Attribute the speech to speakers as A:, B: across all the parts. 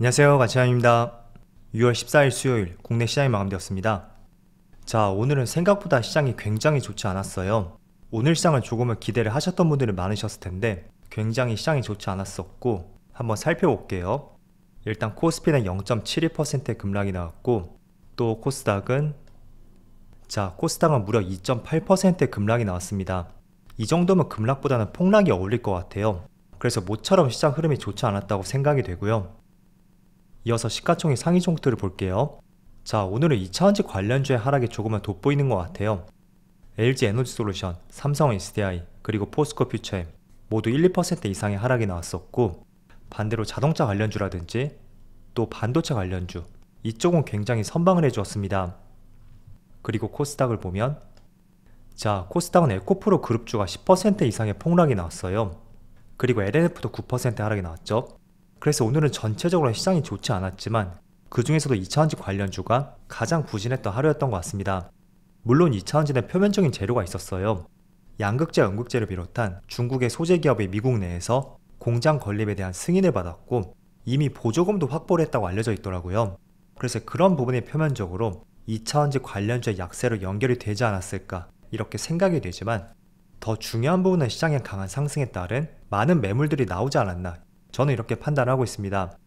A: 안녕하세요, 가치남입니다. 6월 14일 수요일 국내 시장이 마감되었습니다. 자, 오늘은 생각보다 시장이 굉장히 좋지 않았어요. 오늘 시장을 조금은 기대를 하셨던 분들이 많으셨을 텐데 굉장히 시장이 좋지 않았었고 한번 살펴볼게요. 일단 코스피는 0.72%의 급락이 나왔고 또 코스닥은 무려 2.8%의 급락이 나왔습니다. 이 정도면 급락보다는 폭락이 어울릴 것 같아요. 그래서 모처럼 시장 흐름이 좋지 않았다고 생각이 되고요. 이어서 시가총액 상위 종목들을 볼게요. 자, 오늘은 2차전지 관련주의 하락이 조금은 돋보이는 것 같아요. LG에너지솔루션, 삼성 SDI, 그리고 포스코 퓨처엠 모두 1, 2% 이상의 하락이 나왔었고 반대로 자동차 관련주라든지 또 반도체 관련주 이쪽은 굉장히 선방을 해주었습니다. 그리고 코스닥을 보면 코스닥은 에코프로 그룹주가 10% 이상의 폭락이 나왔어요. 그리고 LNF도 9% 하락이 나왔죠. 그래서 오늘은 전체적으로 시장이 좋지 않았지만 그 중에서도 2차전지 관련주가 가장 부진했던 하루였던 것 같습니다. 물론 2차전지는 표면적인 재료가 있었어요. 양극재, 음극재를 비롯한 중국의 소재 기업이 미국 내에서 공장 건립에 대한 승인을 받았고 이미 보조금도 확보를 했다고 알려져 있더라고요. 그래서 그런 부분이 표면적으로 2차전지 관련주의 약세로 연결이 되지 않았을까 이렇게 생각이 되지만 더 중요한 부분은 시장의 강한 상승에 따른 많은 매물들이 나오지 않았나 저는 이렇게 판단하고 있습니다.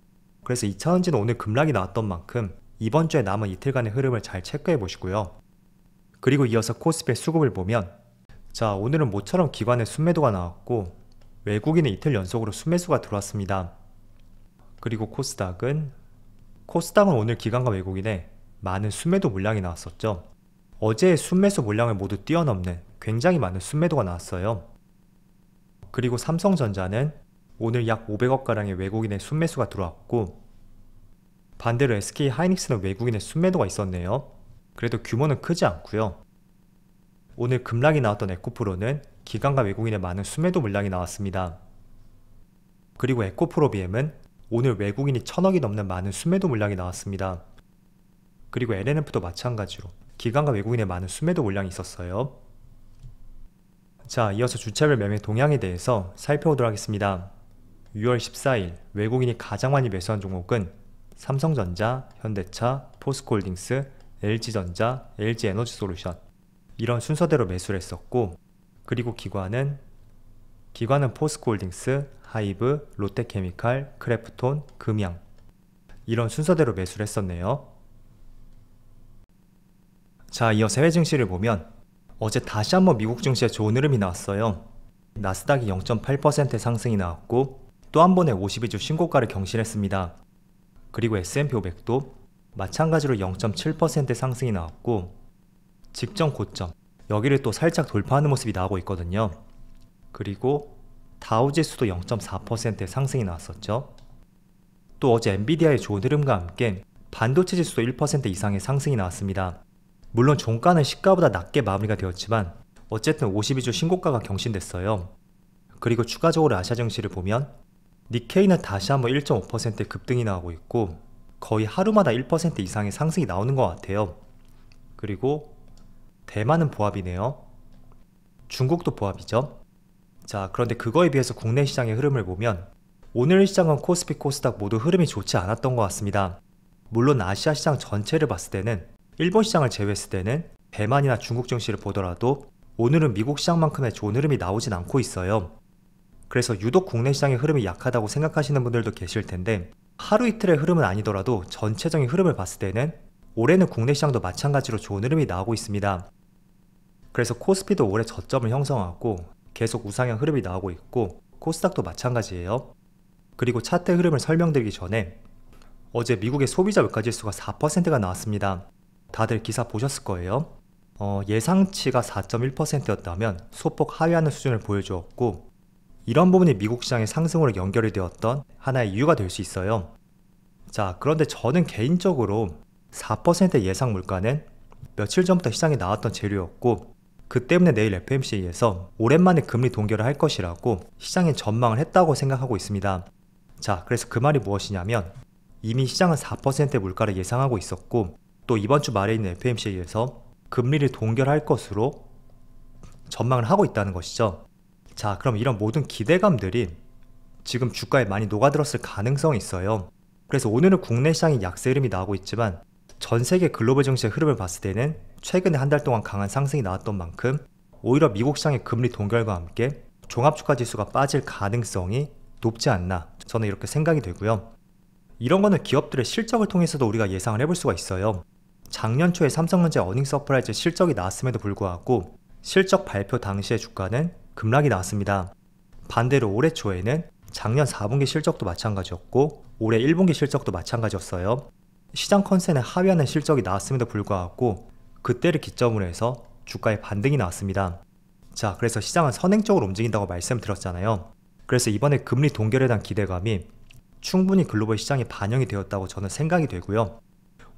A: 그래서 2차전지는 오늘 급락이 나왔던 만큼 이번 주에 남은 이틀간의 흐름을 잘 체크해 보시고요. 그리고 이어서 코스피의 수급을 보면 오늘은 모처럼 기관의 순매도가 나왔고 외국인의 이틀 연속으로 순매수가 들어왔습니다. 그리고 코스닥은 오늘 기관과 외국인의 많은 순매도 물량이 나왔었죠. 어제의 순매수 물량을 모두 뛰어넘는 굉장히 많은 순매도가 나왔어요. 그리고 삼성전자는 오늘 약 500억가량의 외국인의 순매수가 들어왔고 반대로 SK하이닉스는 외국인의 순매도가 있었네요. 그래도 규모는 크지 않고요. 오늘 급락이 나왔던 에코프로는 기관과 외국인의 많은 순매도 물량이 나왔습니다. 그리고 에코프로비엠은 오늘 외국인이 1000억이 넘는 많은 순매도 물량이 나왔습니다. 그리고 LNF도 마찬가지로 기관과 외국인의 많은 순매도 물량이 있었어요. 자, 이어서 주차별 매매 동향에 대해서 살펴보도록 하겠습니다. 6월 14일 외국인이 가장 많이 매수한 종목은 삼성전자, 현대차, 포스코홀딩스, LG전자, LG에너지솔루션 이런 순서대로 매수를 했었고 그리고 기관은 포스코홀딩스, 하이브, 롯데케미칼, 크래프톤, 금양 이런 순서대로 매수를 했었네요. 자, 이어서 해외 증시를 보면 어제 다시 한번 미국 증시에 좋은 흐름이 나왔어요. 나스닥이 0.8% 상승이 나왔고 또 한 번에 52주 신고가를 경신했습니다. 그리고 S&P 500도 마찬가지로 0.7% 상승이 나왔고 직전 고점 여기를 또 살짝 돌파하는 모습이 나오고 있거든요. 그리고 다우지수도 0.4%의 상승이 나왔었죠. 또 어제 엔비디아의 좋은 흐름과 함께 반도체 지수도 1% 이상의 상승이 나왔습니다. 물론 종가는 시가보다 낮게 마무리가 되었지만 어쨌든 52주 신고가가 경신됐어요. 그리고 추가적으로 아시아 증시를 보면 니케이는 다시 한번 1.5%의 급등이 나오고 있고 거의 하루마다 1% 이상의 상승이 나오는 것 같아요. 그리고 대만은 보합이네요. 중국도 보합이죠. 자, 그런데 그거에 비해서 국내 시장의 흐름을 보면 오늘 시장은 코스피, 코스닥 모두 흐름이 좋지 않았던 것 같습니다. 물론 아시아 시장 전체를 봤을 때는 일본 시장을 제외했을 때는 대만이나 중국 증시를 보더라도 오늘은 미국 시장만큼의 좋은 흐름이 나오진 않고 있어요. 그래서 유독 국내 시장의 흐름이 약하다고 생각하시는 분들도 계실 텐데 하루 이틀의 흐름은 아니더라도 전체적인 흐름을 봤을 때는 올해는 국내 시장도 마찬가지로 좋은 흐름이 나오고 있습니다. 그래서 코스피도 올해 저점을 형성하고 계속 우상향 흐름이 나오고 있고 코스닥도 마찬가지예요. 그리고 차트 흐름을 설명드리기 전에 어제 미국의 소비자 물가지수가 4%가 나왔습니다. 다들 기사 보셨을 거예요. 예상치가 4.1%였다면 소폭 하회하는 수준을 보여주었고 이런 부분이 미국 시장의 상승으로 연결이 되었던 하나의 이유가 될 수 있어요. 자, 그런데 저는 개인적으로 4% 예상 물가는 며칠 전부터 시장에 나왔던 재료였고 그 때문에 내일 FOMC에서 오랜만에 금리 동결을 할 것이라고 시장에 전망을 했다고 생각하고 있습니다. 자, 그래서 그 말이 무엇이냐면 이미 시장은 4% 물가를 예상하고 있었고 또 이번 주 말에 있는 FOMC에서 금리를 동결할 것으로 전망을 하고 있다는 것이죠. 자, 그럼 이런 모든 기대감들이 지금 주가에 많이 녹아들었을 가능성이 있어요. 그래서 오늘은 국내 시장이 약세 흐름이 나오고 있지만 전 세계 글로벌 증시의 흐름을 봤을 때는 최근에 한 달 동안 강한 상승이 나왔던 만큼 오히려 미국 시장의 금리 동결과 함께 종합주가 지수가 빠질 가능성이 높지 않나, 저는 이렇게 생각이 되고요. 이런 거는 기업들의 실적을 통해서도 우리가 예상을 해볼 수가 있어요. 작년 초에 삼성전자 어닝 서프라이즈 실적이 나왔음에도 불구하고 실적 발표 당시의 주가는 급락이 나왔습니다. 반대로 올해 초에는 작년 4분기 실적도 마찬가지였고 올해 1분기 실적도 마찬가지였어요. 시장 컨센에 하회하는 실적이 나왔음에도 불구하고 그때를 기점으로 해서 주가에 반등이 나왔습니다. 자, 그래서 시장은 선행적으로 움직인다고 말씀드렸잖아요. 그래서 이번에 금리 동결에 대한 기대감이 충분히 글로벌 시장에 반영이 되었다고 저는 생각이 되고요.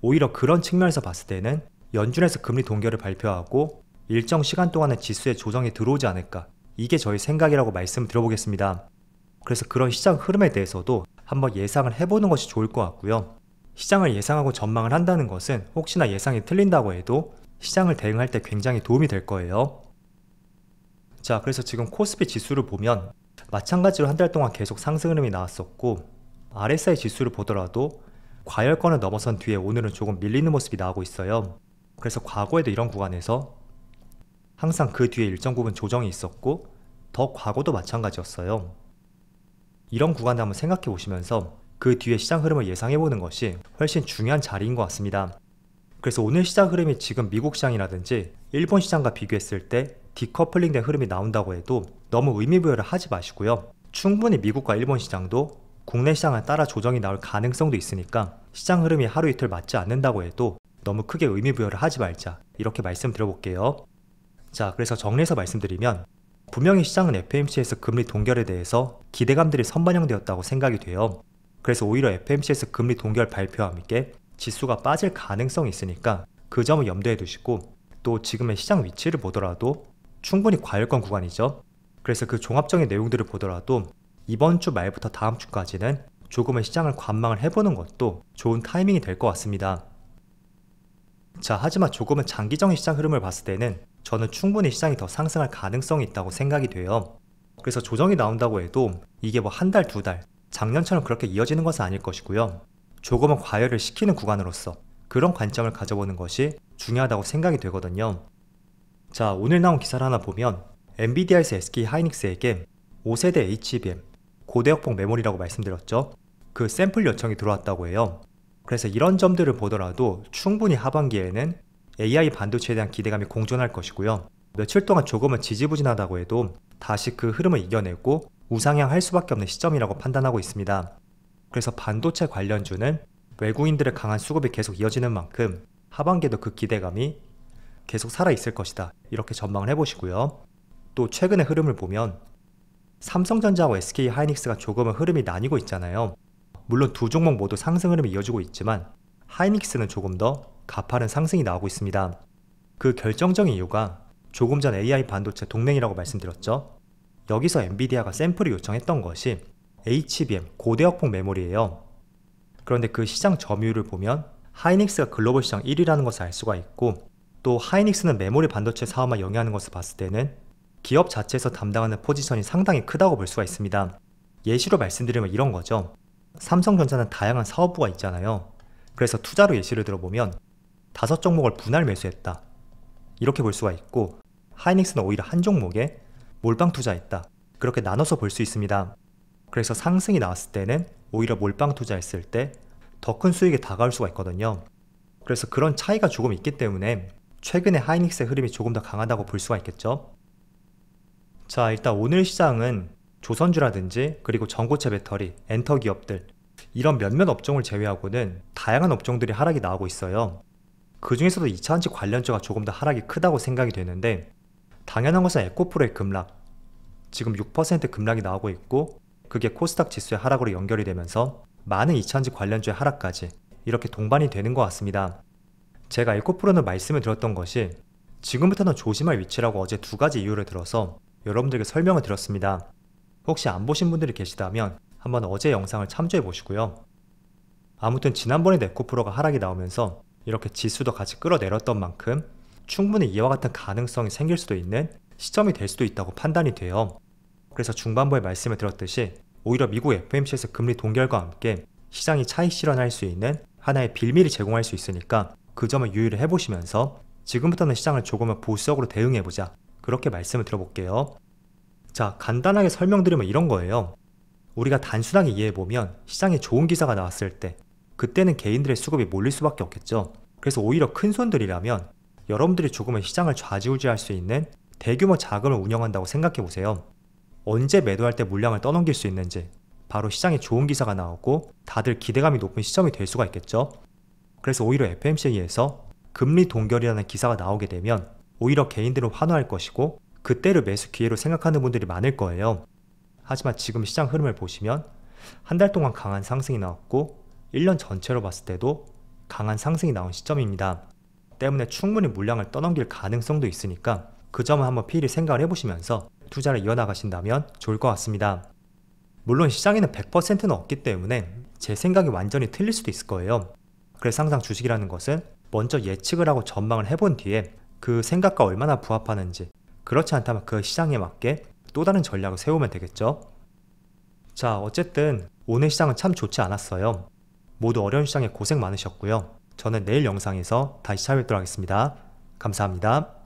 A: 오히려 그런 측면에서 봤을 때는 연준에서 금리 동결을 발표하고 일정 시간 동안은 지수에 조정이 들어오지 않을까, 이게 저희 생각이라고 말씀드려보겠습니다. 그래서 그런 시장 흐름에 대해서도 한번 예상을 해보는 것이 좋을 것 같고요. 시장을 예상하고 전망을 한다는 것은 혹시나 예상이 틀린다고 해도 시장을 대응할 때 굉장히 도움이 될 거예요. 자, 그래서 지금 코스피 지수를 보면 마찬가지로 한 달 동안 계속 상승 흐름이 나왔었고 RSI 지수를 보더라도 과열권을 넘어선 뒤에 오늘은 조금 밀리는 모습이 나오고 있어요. 그래서 과거에도 이런 구간에서 항상 그 뒤에 일정 부분 조정이 있었고 더 과거도 마찬가지였어요. 이런 구간을 한번 생각해 보시면서 그 뒤에 시장 흐름을 예상해 보는 것이 훨씬 중요한 자리인 것 같습니다. 그래서 오늘 시장 흐름이 지금 미국 시장이라든지 일본 시장과 비교했을 때 디커플링 된 흐름이 나온다고 해도 너무 의미부여를 하지 마시고요. 충분히 미국과 일본 시장도 국내 시장을 따라 조정이 나올 가능성도 있으니까 시장 흐름이 하루 이틀 맞지 않는다고 해도 너무 크게 의미부여를 하지 말자, 이렇게 말씀드려볼게요. 자, 그래서 정리해서 말씀드리면 분명히 시장은 FOMC에서 금리 동결에 대해서 기대감들이 선반영되었다고 생각이 돼요. 그래서 오히려 FOMC에서 금리 동결 발표와 함께 지수가 빠질 가능성이 있으니까 그 점을 염두에 두시고, 또 지금의 시장 위치를 보더라도 충분히 과열권 구간이죠. 그래서 그 종합적인 내용들을 보더라도 이번 주 말부터 다음 주까지는 조금의 시장을 관망을 해보는 것도 좋은 타이밍이 될 것 같습니다. 자, 하지만 조금은 장기적인 시장 흐름을 봤을 때는 저는 충분히 시장이 더 상승할 가능성이 있다고 생각이 돼요. 그래서 조정이 나온다고 해도 이게 뭐 한 달, 두 달, 작년처럼 그렇게 이어지는 것은 아닐 것이고요. 조금은 과열을 시키는 구간으로서 그런 관점을 가져보는 것이 중요하다고 생각이 되거든요. 자, 오늘 나온 기사를 하나 보면 엔비디아에서 SK 하이닉스에게 5세대 HBM 고대역폭 메모리라고 말씀드렸죠. 그 샘플 요청이 들어왔다고 해요. 그래서 이런 점들을 보더라도 충분히 하반기에는 AI 반도체에 대한 기대감이 공존할 것이고요. 며칠 동안 조금은 지지부진하다고 해도 다시 그 흐름을 이겨내고 우상향할 수밖에 없는 시점이라고 판단하고 있습니다. 그래서 반도체 관련주는 외국인들의 강한 수급이 계속 이어지는 만큼 하반기에도 그 기대감이 계속 살아있을 것이다, 이렇게 전망을 해보시고요. 또 최근의 흐름을 보면 삼성전자와 SK 하이닉스가 조금은 흐름이 나뉘고 있잖아요. 물론 두 종목 모두 상승 흐름이 이어지고 있지만 하이닉스는 조금 더 가파른 상승이 나오고 있습니다. 그 결정적인 이유가 조금 전 AI 반도체 동맹이라고 말씀드렸죠. 여기서 엔비디아가 샘플을 요청했던 것이 HBM 고대역폭 메모리예요. 그런데 그 시장 점유율을 보면 하이닉스가 글로벌 시장 1위라는 것을 알 수가 있고, 또 하이닉스는 메모리 반도체 사업만 영위하는 것을 봤을 때는 기업 자체에서 담당하는 포지션이 상당히 크다고 볼 수가 있습니다. 예시로 말씀드리면 이런 거죠. 삼성전자는 다양한 사업부가 있잖아요. 그래서 투자로 예시를 들어보면 5종목을 분할 매수했다, 이렇게 볼 수가 있고, 하이닉스는 오히려 한 종목에 몰빵 투자했다, 그렇게 나눠서 볼 수 있습니다. 그래서 상승이 나왔을 때는 오히려 몰빵 투자했을 때 더 큰 수익에 다가올 수가 있거든요. 그래서 그런 차이가 조금 있기 때문에 최근에 하이닉스의 흐름이 조금 더 강하다고 볼 수가 있겠죠. 자, 일단 오늘 시장은 조선주라든지 그리고 전고체 배터리, 엔터 기업들, 이런 몇몇 업종을 제외하고는 다양한 업종들이 하락이 나오고 있어요. 그 중에서도 2차전지 관련주가 조금 더 하락이 크다고 생각이 되는데, 당연한 것은 에코프로의 급락, 지금 6% 급락이 나오고 있고, 그게 코스닥 지수의 하락으로 연결이 되면서 많은 2차전지 관련주의 하락까지 이렇게 동반이 되는 것 같습니다. 제가 에코프로는 말씀을 드렸던 것이 지금부터는 조심할 위치라고 어제 두 가지 이유를 들어서 여러분들에게 설명을 드렸습니다. 혹시 안 보신 분들이 계시다면 한번 어제 영상을 참조해 보시고요. 아무튼 지난번에도 에코프로가 하락이 나오면서 이렇게 지수도 같이 끌어내렸던 만큼 충분히 이와 같은 가능성이 생길 수도 있는 시점이 될 수도 있다고 판단이 돼요. 그래서 중반부에 말씀을 드렸듯이 오히려 미국 FOMC에서 금리 동결과 함께 시장이 차익 실현할 수 있는 하나의 빌미를 제공할 수 있으니까 그 점을 유의를 해보시면서 지금부터는 시장을 조금은 보수적으로 대응해보자, 그렇게 말씀을 드려볼게요. 자, 간단하게 설명드리면 이런 거예요. 우리가 단순하게 이해해보면 시장에 좋은 기사가 나왔을 때 그때는 개인들의 수급이 몰릴 수밖에 없겠죠. 그래서 오히려 큰 손들이라면 여러분들이 조금은 시장을 좌지우지할 수 있는 대규모 자금을 운영한다고 생각해보세요. 언제 매도할 때 물량을 떠넘길 수 있는지, 바로 시장에 좋은 기사가 나오고 다들 기대감이 높은 시점이 될 수가 있겠죠. 그래서 오히려 FMC에서 금리 동결이라는 기사가 나오게 되면 오히려 개인들은 환호할 것이고 그때를 매수 기회로 생각하는 분들이 많을 거예요. 하지만 지금 시장 흐름을 보시면 한 달 동안 강한 상승이 나왔고 1년 전체로 봤을 때도 강한 상승이 나온 시점입니다. 때문에 충분히 물량을 떠넘길 가능성도 있으니까 그 점을 한번 필히 생각을 해보시면서 투자를 이어나가신다면 좋을 것 같습니다. 물론 시장에는 100%는 없기 때문에 제 생각이 완전히 틀릴 수도 있을 거예요. 그래서 항상 주식이라는 것은 먼저 예측을 하고 전망을 해본 뒤에 그 생각과 얼마나 부합하는지, 그렇지 않다면 그 시장에 맞게 또 다른 전략을 세우면 되겠죠. 자, 어쨌든 오늘 시장은 참 좋지 않았어요. 모두 어려운 시장에 고생 많으셨고요. 저는 내일 영상에서 다시 찾아뵙도록 하겠습니다. 감사합니다.